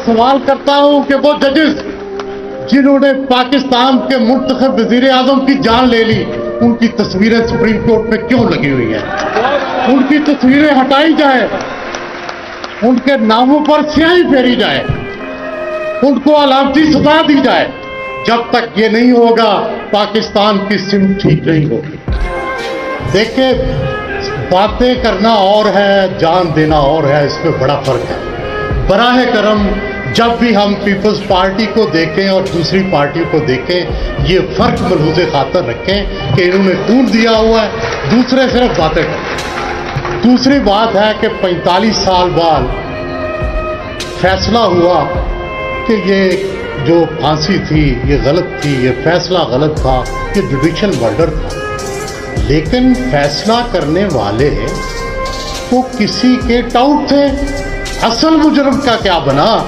सवाल करता हूं कि वो जजेस जिन्होंने पाकिस्तान के मुंतखब वजीर आजम की जान ले ली, उनकी तस्वीरें सुप्रीम कोर्ट में क्यों लगी हुई हैं? उनकी तस्वीरें हटाई जाए, उनके नामों पर स्याही फेरी जाए, उनको अलामती सजा दी जाए। जब तक ये नहीं होगा पाकिस्तान की सिम ठीक नहीं होगी। देखिए, बातें करना और है, जान देना और है, इसमें बड़ा फर्क है। बराह करम जब भी हम पीपल्स पार्टी को देखें और दूसरी पार्टी को देखें, ये फर्क मलहूज़े खातर रखें कि इन्होंने खून दिया हुआ है, दूसरे सिर्फ बातें करें। दूसरी बात है कि 45 साल बाद फैसला हुआ कि ये जो फांसी थी ये गलत थी, ये फैसला गलत था, ये जुडिशियल मर्डर था। लेकिन फैसला करने वाले वो किसी के टाउट थे, असल मुजरम का क्या बना?